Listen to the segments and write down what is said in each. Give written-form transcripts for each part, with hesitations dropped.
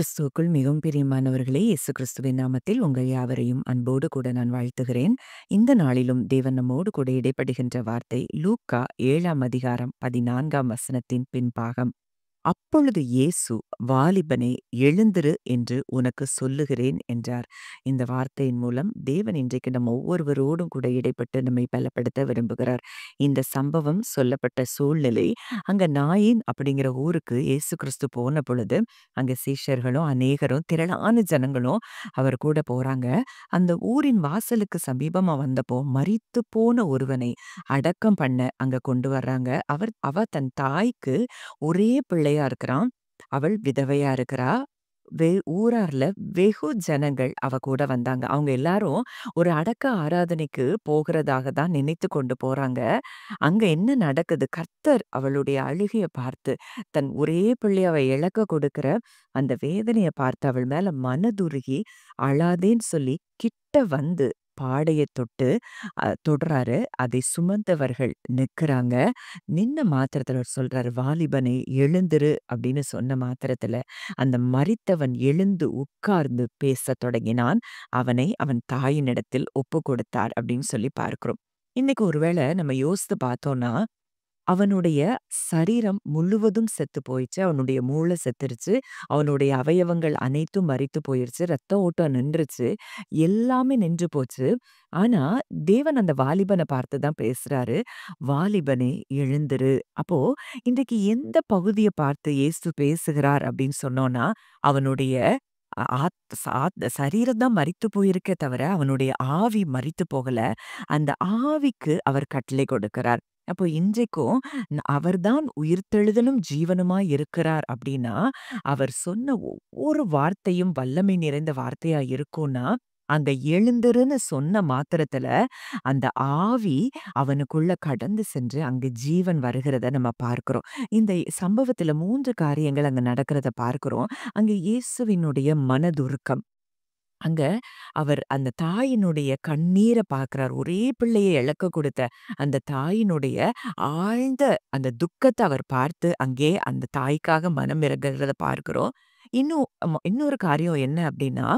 கிறிஸ்துவுக்குள் மிகவும் பிரியமானவர்களே, இயேசு கிறிஸ்துவின் நாமத்தில் உங்கள் யாவரையும் அன்போடு கூட நான் வாழ்த்துகிறேன். இந்த நாளிலும் தேவன் நம்மோடு கூட இடைப்படுகின்ற வார்த்தை லூக்கா 7ஆம் அதிகாரம் 14ஆம் வசனத்தின் பின்பாகம். அப்பொழுது இயேசு, "வாலிபனே, எழுந்திரு என்று உனக்கு சொல்லுகிறேன்" என்றார். இந்த வார்த்தையின் மூலம் தேவன் இன்றைக்கு நம்ம ஒவ்வொருவரோடும் கூட இடைப்பட்டு நம்மை பலப்படுத்த விரும்புகிறார். இந்த சம்பவம் சொல்லப்பட்ட சூழ்நிலை, அங்க நாயின் அப்படிங்கிற ஊருக்கு இயேசு கிறிஸ்து போன பொழுது, அங்க சீஷர்களும் அநேகரும் திரளான ஜனங்களும் அவர் கூட போறாங்க. அந்த ஊரின் வாசலுக்கு சமீபமா வந்தப்போ மரித்து போன ஒருவனை அடக்கம் பண்ண அங்க கொண்டு வர்றாங்க. அவ தன் தாய்க்கு ஒரே பிள்ளையா இருக்கிறான். அவள் விதவையா இருக்கிறா. ஊரார்ல வெகு ஜனங்கள் அவ கூட வந்தாங்க. அவங்க எல்லாரும் ஒரு அடக்க ஆராதனைக்கு போகிறதாக தான் நினைத்து கொண்டு போறாங்க. அங்க என்ன நடக்குது? கர்த்தர் அவளுடைய அழுகைய பார்த்து, தன் ஒரே பிள்ளைய அவ இழக்க கொடுக்கிற அந்த வேதனைய பார்த்து அவள் மேல மனதுருகி, அழாதேன்னு சொல்லி கிட்ட வந்து பாடைய தொடுறாரு. அதை சுமந்தவர்கள் நிற்கிறாங்க. நின்ன மாத்திரத்துல அவர் சொல்றாரு, "வாலிபனே, எழுந்திரு" அப்படின்னு சொன்ன மாத்திரத்துல அந்த மரித்தவன் எழுந்து உட்கார்ந்து பேசத் தொடங்கினான். அவனை அவன் தாயினிடத்தில் ஒப்புக் கொடுத்தார் அப்படின்னு சொல்லி பார்க்கிறோம். இன்னைக்கு ஒருவேளை நம்ம யோசித்து பார்த்தோம்னா, அவனுடைய சரீரம் முழுவதும் செத்து போயிடுச்சு. அவனுடைய மூளை செத்துருச்சு. அவனுடைய அவயவங்கள் அனைத்தும் மரித்து போயிருச்சு. ரத்த ஓட்டம் நின்றுச்சு. எல்லாமே நின்று போச்சு. ஆனா, தேவன் அந்த வாலிபன பார்த்து தான் பேசுறாரு. "வாலிபனே, எழுந்திரு." அப்போ இன்றைக்கு எந்த பகுதிய பார்த்து இயேசு பேசுகிறார் அப்படின்னு சொன்னோம்னா, அவனுடைய அ ஆத் சாத் சரீரம் தான் மரித்து போயிருக்கே தவிர, அவனுடைய ஆவி மரித்து போகல. அந்த ஆவிக்கு அவர் கட்டளை கொடுக்கிறார். அப்போ இன்றைக்கும் அவர்தான் உயிர்த்தெழுதலும் ஜீவனுமாய் இருக்கிறார் அப்படின்னா, அவர் சொன்ன ஒவ்வொரு வார்த்தையும் வல்லமை நிறைந்த வார்த்தையா இருக்கும்னா, அங்க எழுந்திருன்னு சொன்ன மாத்திரத்துல, அந்த ஆவி அவனுக்குள்ள கடந்து சென்று அங்க ஜீவன் வருகிறத நம்ம பார்க்கிறோம். இந்த சம்பவத்துல 3 காரியங்கள் அங்க நடக்கிறத பார்க்கிறோம். அங்க இயேசுவினுடைய மனதுருக்கம். அங்க அவர் அந்த தாயினுடைய கண்ணீர பார்க்கிறார். ஒரே பிள்ளைய இழக்க கொடுத்த அந்த தாயினுடைய ஆழ்ந்த அந்த துக்கத்த அவர் பார்த்து, அங்கே அந்த தாய்க்காக மனம் இறங்குறத பார்க்கிறோம். இன்னொரு காரியம் என்ன அப்டின்னா,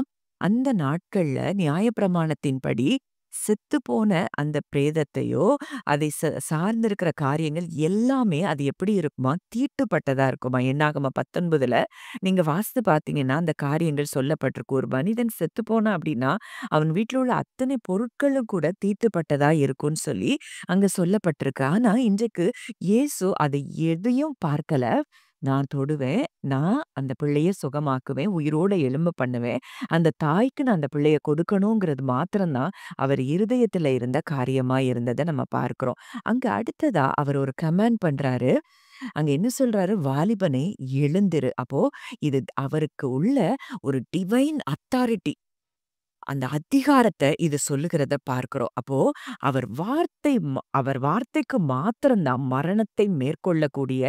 அந்த நாட்கள்ல நியாயப்பிரமாணத்தின்படி செத்துப்போன அந்த பிரேதத்தையோ, அதை சார்ந்திருக்கிற காரியங்கள் எல்லாமே அது எப்படி இருக்குமா? தீட்டுப்பட்டதா இருக்குமா? என்னாகமம் 19ல நீங்க வாசித்து பார்த்தீங்கன்னா, அந்த காரியங்கள் சொல்லப்பட்டிருக்கு. ஒரு மனிதன் செத்துப்போனான் அப்படின்னா, அவன் வீட்ல உள்ள அத்தனை பொருட்களும் கூட தீட்டுப்பட்டதா இருக்கும்னு சொல்லி அங்க சொல்லப்பட்டிருக்கு. ஆனா, இன்றைக்கு இயேசு அதை எதையும் பார்க்கல. நான் தொடுவேன். நான் அந்த பிள்ளைய சுகமாக்குவேன். உயிரோட எழும்ப பண்ணுவேன். அந்த தாய்க்கு நான் அந்த பிள்ளைய கொடுக்கணுங்கிறது மாத்திரம் தான் அவர் இருதயத்துல இருந்த காரியமா இருந்தத நம்ம பார்க்கிறோம். அங்க அடுத்ததா அவர் ஒரு கமாண்ட் பண்றாரு. அங்க என்ன சொல்றாரு? "வாலிபனே, எழுந்திரு." அப்போ இது அவருக்கு உள்ள ஒரு டிவைன் அத்தாரிட்டி. அந்த அதிகாரத்த இது சொல்லுகிறத பார்க்கிறோம். அப்போ அவர் வார்த்தைக்கு மாத்திரம் தான் மரணத்தை மேற்கொள்ளக்கூடிய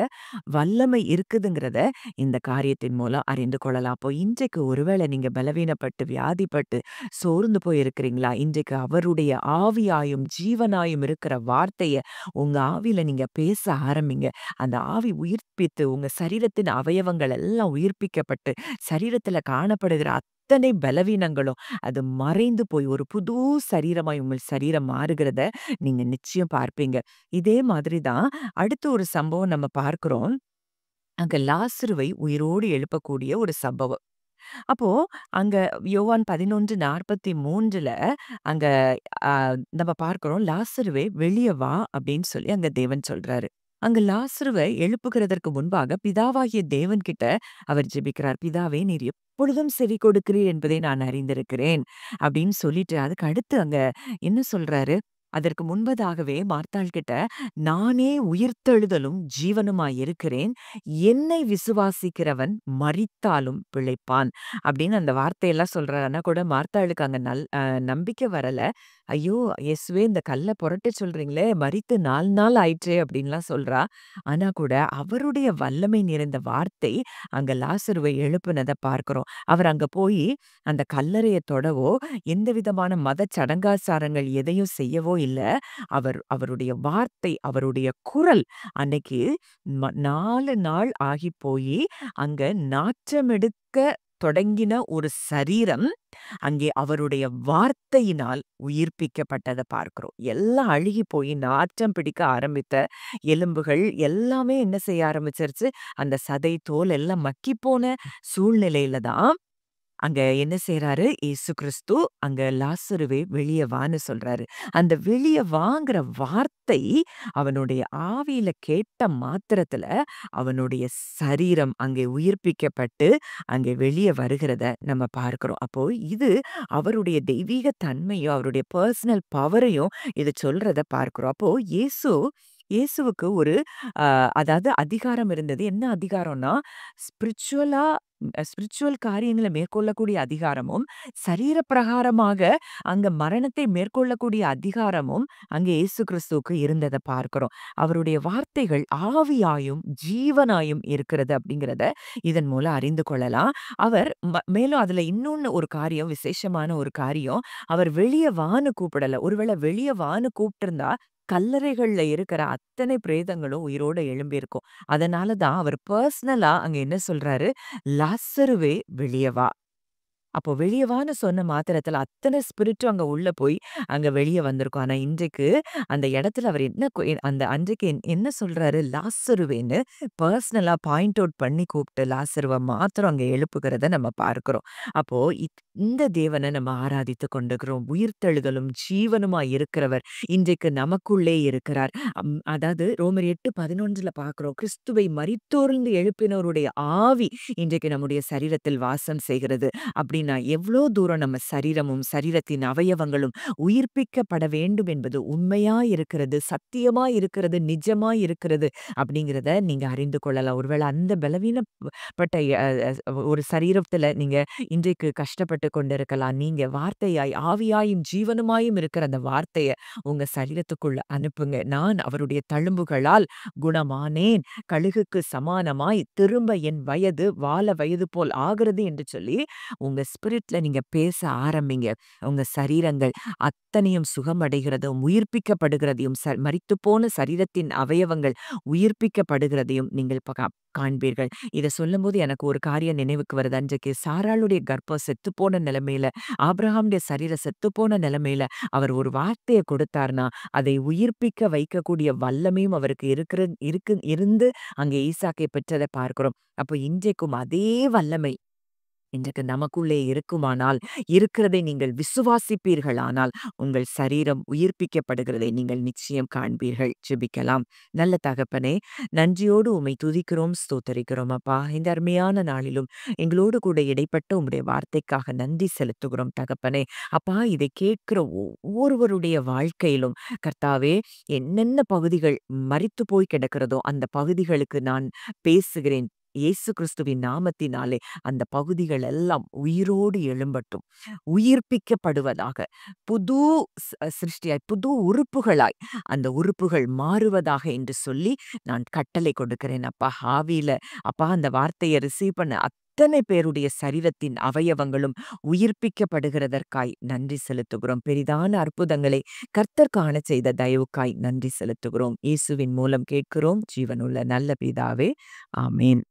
வல்லமை இருக்குதுங்கிறத இந்த காரியத்தின் மூலம் அறிந்து கொள்ளலாம். அப்போ இன்றைக்கு ஒருவேளை நீங்க பலவீனப்பட்டு, வியாதிப்பட்டு, சோர்ந்து போய் இருக்கிறீங்களா? இன்றைக்கு அவருடைய ஆவியாயும், ஜீவனாயும் இருக்கிற வார்த்தைய உங்க ஆவியில நீங்க பேச ஆரம்பிங்க. அந்த ஆவி உயிர்ப்பித்து உங்க சரீரத்தின் அவயவங்கள் எல்லாம் உயிர்ப்பிக்கப்பட்டு, சரீரத்தில காணப்படுகிற அத்தனை பலவீனங்களும் அது மறைந்து போய் ஒரு புது சரீரமாய் உங்கள் சரீரம் மாறுகிறத நீங்க நிச்சயம் பார்ப்பீங்க. இதே மாதிரி தான் அடுத்து ஒரு சம்பவம் நம்ம பார்க்கிறோம். அங்க லாசருவை உயிரோடு எழுப்பக்கூடிய ஒரு சம்பவம். அப்போ அங்க யோவான் 11:43ல அங்க அ நம்ம பார்க்கிறோம், "லாசருவே, வெளிய வா" அப்படின்னு சொல்லி அங்க தேவன் சொல்றாரு. அங்க லாசருவ எழுப்புகிறதற்கு முன்பாக பிதாவாகிய தேவன்கிட்ட அவர் ஜெபிக்கிறார். "பிதாவே, நீர் எப்பொழுதும் செவி கொடுக்கிறீர் என்பதை நான் அறிந்திருக்கிறேன்" அப்படின்னு சொல்லிட்டு, அதுக்கு அடுத்து அங்க என்ன சொல்றாரு? அதற்கு முன்பதாகவே மார்த்தாள் கிட்ட, "நானே உயிர்த்தெழுதலும் ஜீவனுமாய் இருக்கிறேன். என்னை விசுவாசிக்கிறவன் மரித்தாலும் பிழைப்பான்" அப்படின்னு அந்த வார்த்தையெல்லாம் சொல்றாரு. ஆனா கூட மார்த்தாளுக்கு அங்க நம்பிக்கை வரல. "ஐயோ! இயேசுவே, இந்த கல்ல புரட்ட சொல்றீங்களே, மரித்து 4 நாள் ஆயிற்றே" அப்படின்லாம் சொல்றா. ஆனா கூட அவருடைய வல்லமை நிறைந்த வார்த்தை அங்க லாசருவை எழுப்புனத பார்க்கிறோம். அவர் அங்க போயி அந்த கல்லறைய தொடவோ, எந்த விதமான மத சடங்காச்சாரங்கள் எதையும் செய்யவோ இல்ல. அவருடைய வார்த்தை, அவருடைய குரல் அன்னைக்கு 4 நாள் ஆகி போயி, அங்க நாற்றமெடுக்க தொடங்கின ஒரு சரீரம் அங்கே அவருடைய வார்த்தையினால் உயிர்ப்பிக்கப்பட்டத பார்க்கிறோம். எல்லாம் அழுகி போய் நாற்றம் பிடிக்க ஆரம்பித்த எலும்புகள் எல்லாமே என்ன செய்ய ஆரம்பிச்சிருச்சு, அந்த சதை, தோல் எல்லாம் மக்கிப்போன சூழ்நிலையில தான் அங்க என்ன செய்றாரு, இயேசு கிறிஸ்து அங்க லாசருவே வெளிய வான்னு சொல்றாரு. அந்த வெளிய வாங்கிற வார்த்தை அவனுடைய ஆவியில கேட்ட மாத்திரத்துல அவனுடைய சரீரம் அங்கே உயிர்ப்பிக்கப்பட்டு அங்கே வெளிய வருகிறத நம்ம பார்க்கிறோம். அப்போ இது அவருடைய தெய்வீக தன்மையும், அவருடைய பெர்சனல் பவரையும் இது சொல்றத பார்க்கிறோம். அப்போ இயேசுவுக்கு ஒரு அதாவது அதிகாரம் இருந்தது. என்ன அதிகாரம்னா, ஸ்பிரிச்சுவலா ஸ்பிரிச்சுவல் காரியங்கள மேற்கொள்ளக்கூடிய அதிகாரமும், சரீர பிரகாரமாக அங்க மரணத்தை மேற்கொள்ளக்கூடிய அதிகாரமும் அங்கே இயேசு கிறிஸ்துவுக்கு இருந்தத பார்க்கிறோம். அவருடைய வார்த்தைகள் ஆவியாயும், ஜீவனாயும் இருக்கிறது அப்படிங்கிறத இதன் மூலம் அறிந்து கொள்ளலாம். அவர் மேலும் அதுல இன்னொன்னு ஒரு காரியம், விசேஷமான ஒரு காரியம், அவர் வெளிய வான்னு கூப்பிடல. ஒருவேளை வெளிய வான்னு கூப்பிட்டிருந்தா, கல்லறைகள்ல இருக்கிற அத்தனை பிரேதங்களும் உயிரோட எழும்பியிருக்கும். அதனால தான் அவர் பெர்சனலா அங்க என்ன சொல்றாரு, "லாசருவே வெளிய வா." அப்போ வெளிய வான்னு சொன்ன மாத்திரத்துல அத்தன ஸ்பிரிட்டும் அங்க உள்ள போய் அங்க வெளிய வந்திருக்கும். ஆனா இன்றைக்கு அந்த இடத்துல அவர் என்ன அந்த அன்றைக்கு என்ன சொல்றாரு, லாசருவேன்னு பர்சனலா பாயிண்ட் அவுட் பண்ணி கூப்பிட்டு லாசருவ மாத்திரம் அங்க எழுப்புகிறத நம்ம பார்க்கிறோம். அப்போ இந்த தேவனை நம்ம ஆராதித்துக் கொண்டிருக்கிறோம். உயிர்த்தெழுதலும் ஜீவனுமாய் இருக்கிறவர் இன்றைக்கு நமக்குள்ளே இருக்கிறார். அதாவது ரோமர் 8:11 பார்க்கிறோம். கிறிஸ்துவை மரித்தோர்ந்து எழுப்பினவருடைய ஆவி இன்றைக்கு நம்முடைய சரீரத்தில் வாசம் செய்கிறது. அப்படின்னா எவ்வளோ தூரம் நம்ம சரீரமும், சரீரத்தின் அவயவங்களும் உயிர்ப்பிக்கப்பட வேண்டும் என்பது உண்மையா இருக்கிறது, சத்தியமா இருக்கிறது, நிஜமா இருக்கிறது அப்படிங்கிறத நீங்க அறிந்து கொள்ளலாம். ஒருவேளை அந்த பலவீனப்பட்ட ஒரு சரீரத்துல நீங்க இன்றைக்கு கஷ்டப்பட்டு கொண்டிருக்கலாம். நீங்க வார்த்தையாய், ஆவியாயும், ஜீவனுமாயும் இருக்கிற அந்த வார்த்தைய உங்க சரீரத்துக்குள்ள அனுப்புங்க. நான் அவருடைய தழும்புகளால் குணமானேன். கழுகுக்கு சமானமாய் திரும்ப என் வயது வால வயது போல் ஆகிறது என்று சொல்லி உங்க ஸ்பிரிட்ல நீங்க பேச ஆரம்பிங்க. உங்க சரீரங்கள் அத்தனையும் சுகமடைகிறதும், உயிர்ப்பிக்கப்படுகிறதையும், மரித்துப்போன சரீரத்தின் அவயவங்கள் உயிர்ப்பிக்கப்படுகிறதையும் நீங்கள் காண்பீர்கள். இத சொல்லும்போது எனக்கு ஒரு காரியம் நினைவுக்கு வருது. அன்றைக்கு சாராளுடைய கர்ப்பம் செத்துப்போன நிலைமையில, ஆபிரகாமுடைய சரீரம் செத்துப்போன நிலைமையில அவர் ஒரு வார்த்தைய கொடுத்தார்னா, அதை உயிர்ப்பிக்க வைக்கக்கூடிய வல்லமையும் அவருக்கு இருந்து அங்கே ஈசாக்கை பெற்றதை பார்க்கிறோம். அப்போ இன்றைக்கும் அதே வல்லமை இன்றைக்கு நமக்குள்ளே இருக்குமானால், இருக்கிறதை நீங்கள் விசுவாசிப்பீர்களானால், உங்கள் சரீரம் உயிர்ப்பிக்கப்படுகிறதை நீங்கள் நிச்சயம் காண்பீர்கள். ஜெபிக்கலாம். நல்ல தகப்பனே, நன்றியோடு உம்மை துதிக்கிறோம், ஸ்தோத்தரிக்கிறோம் அப்பா. இந்த அருமையான நாளிலும் எங்களோடு கூட இடைப்பட்ட உம்முடைய வார்த்தைக்காக நன்றி செலுத்துகிறோம் தகப்பனே. அப்பா, இதை கேட்கிற ஒவ்வொருவருடைய வாழ்க்கையிலும் கர்த்தாவே, என்னென்ன பகுதிகள் மரித்து போய் கிடக்கிறதோ, அந்த பகுதிகளுக்கு நான் பேசுகிறேன். இயேசு கிறிஸ்துவின் நாமத்தினாலே அந்த பகுதிகள் எல்லாம் உயிரோடு எழும்பட்டும். உயிர்ப்பிக்கப்படுவதாக. புது சிருஷ்டியாய், புது உறுப்புகளாய் அந்த உறுப்புகள் மாறுவதாக என்று சொல்லி நான் கட்டளை கொடுக்கிறேன் அப்பா. ஆவியில அப்பா அந்த வார்த்தையை ரிசீவ் பண்ண அத்தனை பேருடைய சரீரத்தின் அவயவங்களும் உயிர்ப்பிக்கப்படுகிறதற்காய் நன்றி செலுத்துகிறோம். பெரிதான அற்புதங்களை கர்த்தர் காண செய்த தயவுக்காய் நன்றி செலுத்துகிறோம். இயேசுவின் மூலம் கேட்கிறோம் ஜீவனுள்ள நல்ல பிதாவே. ஆமேன்.